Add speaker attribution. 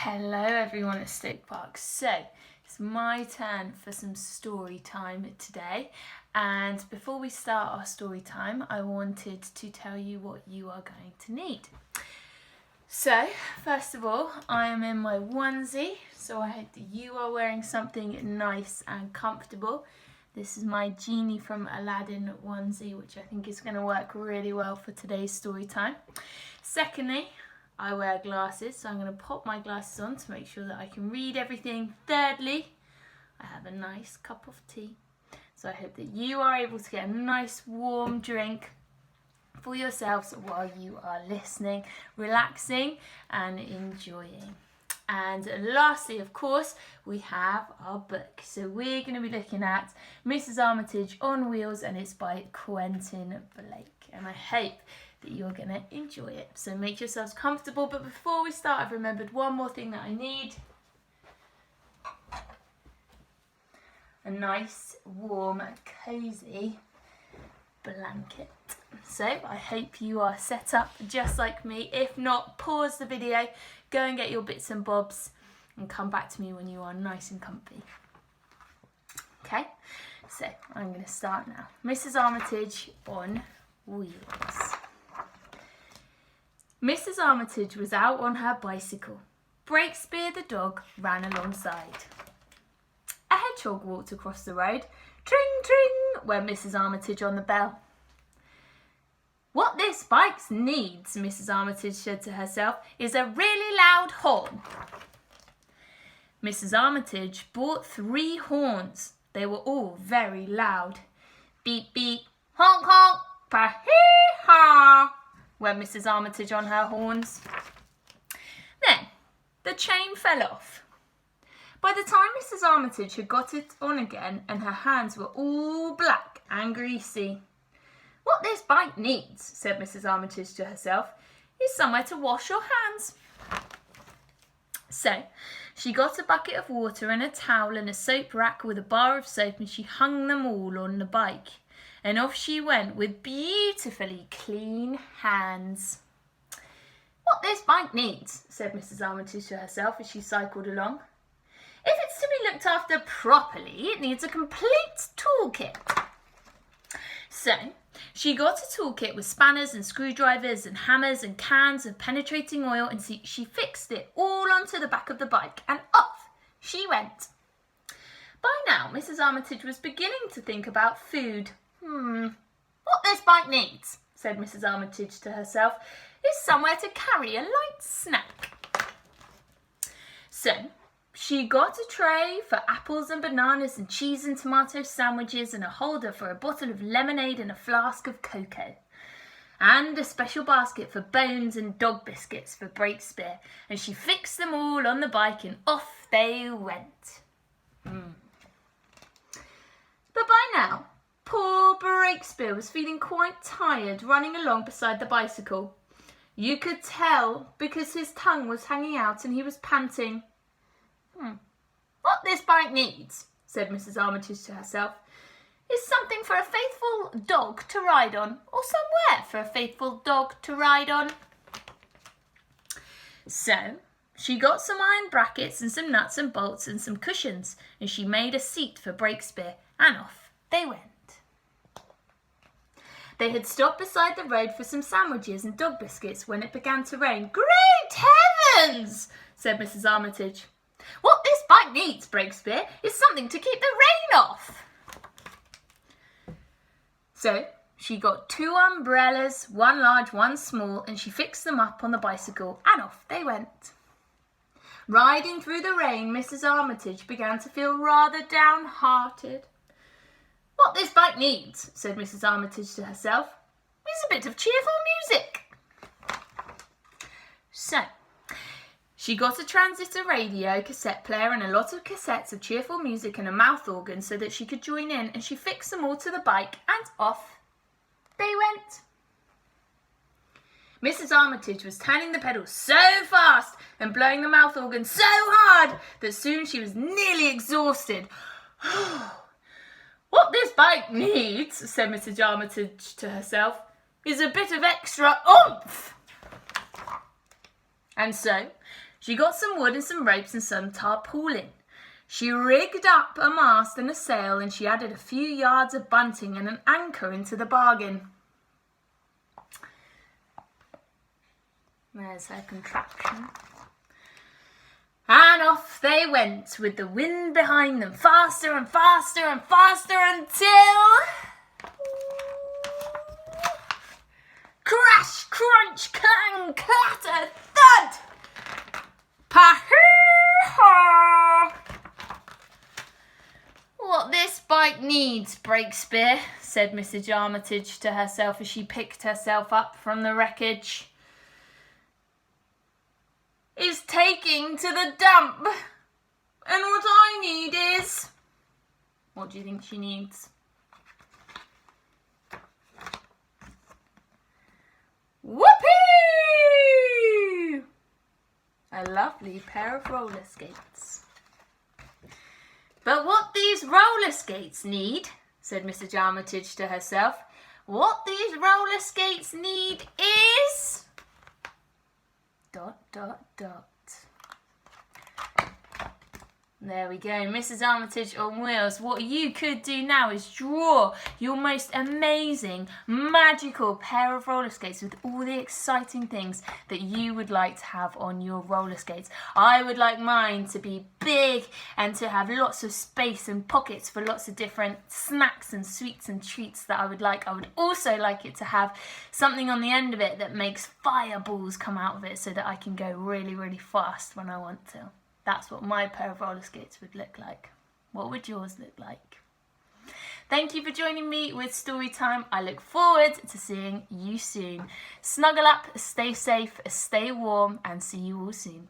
Speaker 1: Hello everyone at Stoke Park. So it's my turn for some story time today, and before we start our story time I wanted to tell you what you are going to need. So first of all, I am in my onesie, so I hope that you are wearing something nice and comfortable. This is my Genie from Aladdin onesie, which I think is going to work really well for today's story time. Secondly, I wear glasses, so I'm going to pop my glasses on to make sure that I can read everything. Thirdly, I have a nice cup of tea, so I hope that you are able to get a nice warm drink for yourselves while you are listening, relaxing and enjoying. And lastly, of course, we have our book. So we're going to be looking at Mrs Armitage on Wheels, and it's by Quentin Blake. And I hope that you're going to enjoy it. So make yourselves comfortable. But before we start, I've remembered one more thing that I need. A nice, warm, cosy blanket. So I hope you are set up just like me. If not, pause the video, go and get your bits and bobs and come back to me when you are nice and comfy. Okay, so I'm going to start now. Mrs Armitage on Wheels. Mrs Armitage was out on her bicycle. Breakspear the dog ran alongside. A hedgehog walked across the road. Tring, tring, went Mrs Armitage on the bell. What this bike needs, Mrs Armitage said to herself, is a really loud horn. Mrs Armitage bought 3 horns. They were all very loud. Beep, beep, honk, honk, pa-hee-haw, went Mrs Armitage on her horns. Then the chain fell off. By the time Mrs Armitage had got it on again and her hands were all black and greasy. What this bike needs, said Mrs Armitage to herself, is somewhere to wash your hands. So she got a bucket of water and a towel and a soap rack with a bar of soap, and she hung them all on the bike. And off she went with beautifully clean hands. What this bike needs, said Mrs Armitage to herself as she cycled along. If it's to be looked after properly, it needs a complete toolkit. So she got a toolkit with spanners and screwdrivers and hammers and cans of penetrating oil, and she fixed it all onto the back of the bike, and off she went. By now, Mrs Armitage was beginning to think about food. What this bike needs, said Mrs Armitage to herself, is somewhere to carry a light snack. So she got a tray for apples and bananas and cheese and tomato sandwiches, and a holder for a bottle of lemonade and a flask of cocoa, and a special basket for bones and dog biscuits for Breakspear, and she fixed them all on the bike and off they went. But by now, poor Breakspear was feeling quite tired running along beside the bicycle. You could tell because his tongue was hanging out and he was panting. What this bike needs, said Mrs Armitage to herself, is something for a faithful dog to ride on, or somewhere for a faithful dog to ride on. So she got some iron brackets and some nuts and bolts and some cushions, and she made a seat for Breakspear, and off they went. They had stopped beside the road for some sandwiches and dog biscuits when it began to rain. Great heavens, said Mrs Armitage. What this bike needs, Breakspear, is something to keep the rain off. So she got 2 umbrellas, one large, one small, and she fixed them up on the bicycle, and off they went. Riding through the rain, Mrs Armitage began to feel rather downhearted. What this bike needs, said Mrs Armitage to herself, is a bit of cheerful music. So she got a transistor radio, cassette player, and a lot of cassettes of cheerful music and a mouth organ so that she could join in, and she fixed them all to the bike, and off they went. Mrs Armitage was turning the pedals so fast and blowing the mouth organ so hard that soon she was nearly exhausted. What this bike needs, said Mrs Armitage to herself, is a bit of extra oomph. And so She got some wood and some ropes and some tarpaulin. She rigged up a mast and a sail, and she added a few yards of bunting and an anchor into the bargain. There's her contraption. And off they went with the wind behind them, faster and faster and faster until... Crash, crunch, clang, clatter, thud! Pa-hoo-ha! What this bike needs, Breakspear, said Mrs Armitage to herself as she picked herself up from the wreckage, is taking to the dump. And what I need is... What do you think she needs? Whoopee! A lovely pair of roller skates. But what these roller skates need, said Mrs Armitage to herself, what these roller skates need is... ... There we go, Mrs Armitage on wheels. What you could do now is draw your most amazing, magical pair of roller skates with all the exciting things that you would like to have on your roller skates. I would like mine to be big and to have lots of space and pockets for lots of different snacks and sweets and treats that I would like. I would also like it to have something on the end of it that makes fireballs come out of it so that I can go really, really fast when I want to. That's what my pair of roller skates would look like. What would yours look like? Thank you for joining me with Storytime. I look forward to seeing you soon. Snuggle up, stay safe, stay warm, and see you all soon.